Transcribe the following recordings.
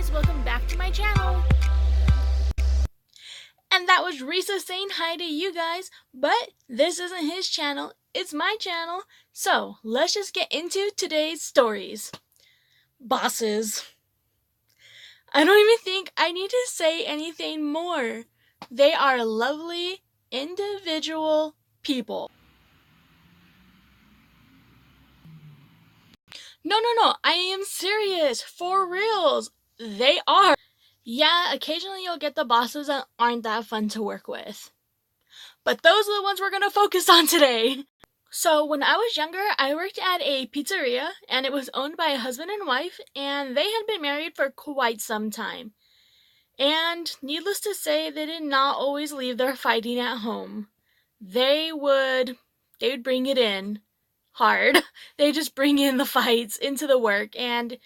guys, welcome back to my channel. And that was Risa saying hi to you guys, but this isn't his channel, it's my channel. So let's just get into today's stories. Bosses. I don't even think I need to say anything more. They are lovely, individual people. No, I am serious, for reals. They are. Yeah, occasionally you'll get the bosses that aren't that fun to work with. But those are the ones we're gonna focus on today. So when I was younger, I worked at a pizzeria, and it was owned by a husband and wife, and they had been married for quite some time. And needless to say, they did not always leave their fighting at home. They would bring it in hard. They just bring in the fights into the work, and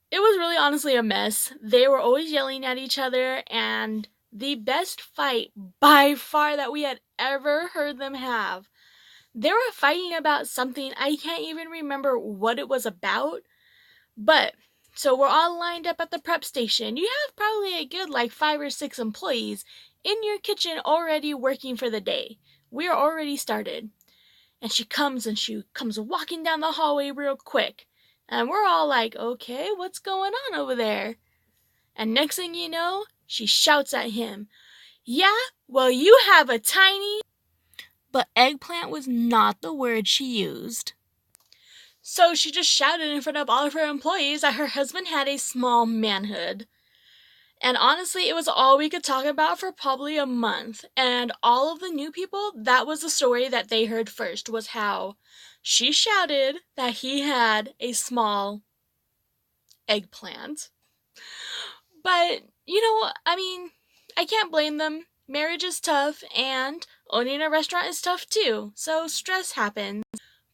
it was really honestly a mess. They were always yelling at each other, and the best fight by far that we had ever heard them have. They were fighting about something, I can't even remember what it was about, but so we're all lined up at the prep station. You have probably a good 5 or 6 employees in your kitchen already working for the day. We are already started. And she comes walking down the hallway real quick. And we're all like, okay, what's going on over there? And next thing you know, she shouts at him, yeah, well, you have a tiny... But eggplant was not the word she used. So she just shouted in front of all of her employees that her husband had a small manhood. And honestly, it was all we could talk about for probably a month. And all of the new people, that was the story that they heard first, was how she shouted that he had a small eggplant. But, I can't blame them. Marriage is tough, and owning a restaurant is tough too, so stress happens.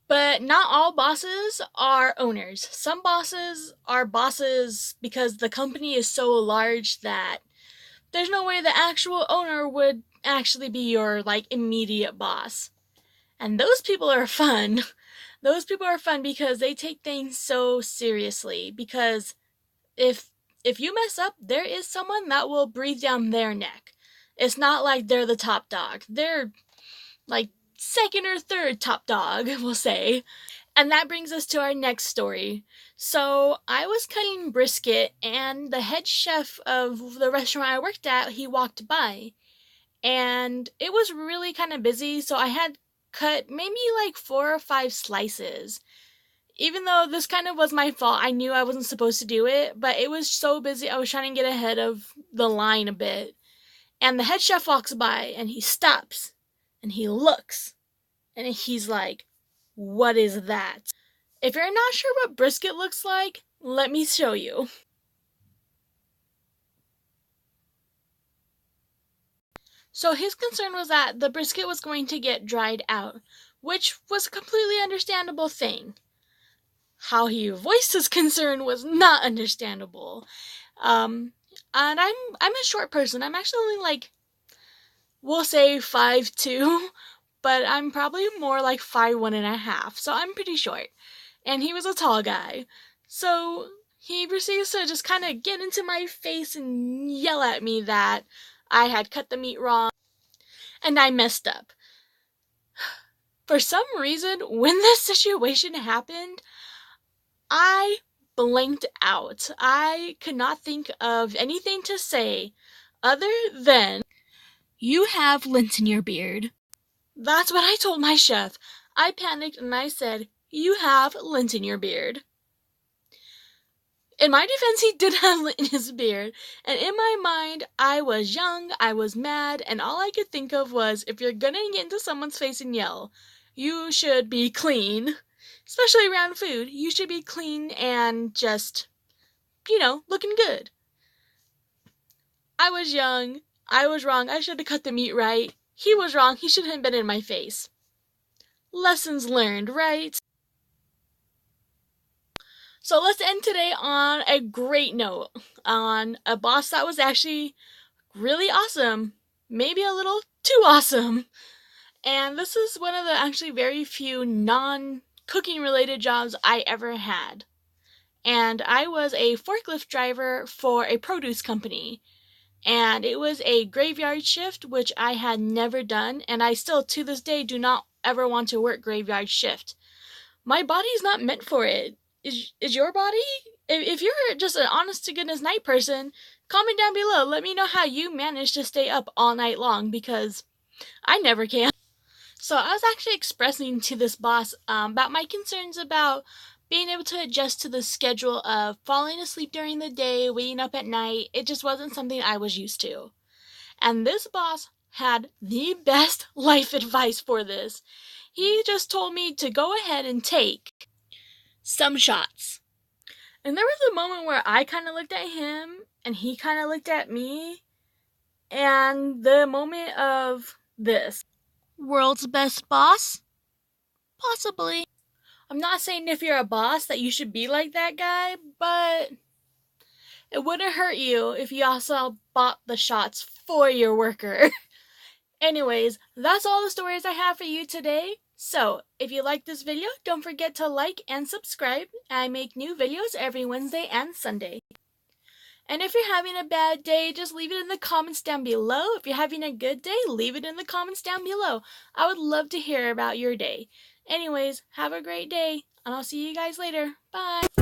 But not all bosses are owners. Some bosses are bosses because the company is so large that there's no way the actual owner would actually be your, immediate boss. And those people are fun. Those people are fun because they take things so seriously. Because if you mess up, there is someone that will breathe down their neck. It's not like they're the top dog. They're, second or third top dog, we'll say. And that brings us to our next story. So I was cutting brisket, and the head chef of the restaurant I worked at, he walked by. And it was really kind of busy, so I had cut maybe 4 or 5 slices. Even though this kind of was my fault, I knew I wasn't supposed to do it, but it was so busy, I was trying to get ahead of the line a bit. And the head chef walks by, and he stops, and he looks, and he's like, what is that? If you're not sure what brisket looks like, let me show you. So his concern was that the brisket was going to get dried out, which was a completely understandable thing. How he voiced his concern was not understandable. And I'm a short person. I'm actually only we'll say 5'2", but I'm probably more 5'1.5", so I'm pretty short. And he was a tall guy. So he proceeds to just kind of get into my face and yell at me that I had cut the meat wrong and I messed up. For some reason, when this situation happened, I blanked out. I could not think of anything to say other than, you have lint in your beard. That's what I told my chef. I panicked and I said, you have lint in your beard. In my defense, he did have lint in his beard, and in my mind, I was young, I was mad, and all I could think of was, if you're gonna get into someone's face and yell, you should be clean. Especially around food, you should be clean and just, looking good. I was young, I was wrong, I should have cut the meat right. He was wrong, he shouldn't have been in my face. Lessons learned, right? So let's end today on a great note, on a boss that was actually really awesome, maybe a little too awesome. And this is one of the actually very few non-cooking related jobs I ever had. and I was a forklift driver for a produce company. And it was a graveyard shift, which I had never done, and I still to this day do not ever want to work graveyard shift. My body's not meant for it. Is your body? If you're just an honest to goodness night person, comment down below. Let me know how you manage to stay up all night long, because I never can. So I was actually expressing to this boss about my concerns about being able to adjust to the schedule of falling asleep during the day, waking up at night. It just wasn't something I was used to. And this boss had the best life advice for this. He just told me to go ahead and take some shots. And there was a moment where I kind of looked at him and he kind of looked at me, and the moment of this. World's best boss? Possibly. I'm not saying if you're a boss that you should be like that guy, but it wouldn't hurt you if you also bought the shots for your worker. Anyways, that's all the stories I have for you today. So, if you like this video, don't forget to like and subscribe. I make new videos every Wednesday and Sunday. And if you're having a bad day, just leave it in the comments down below. If you're having a good day, leave it in the comments down below. I would love to hear about your day. Anyways, have a great day, and I'll see you guys later. Bye!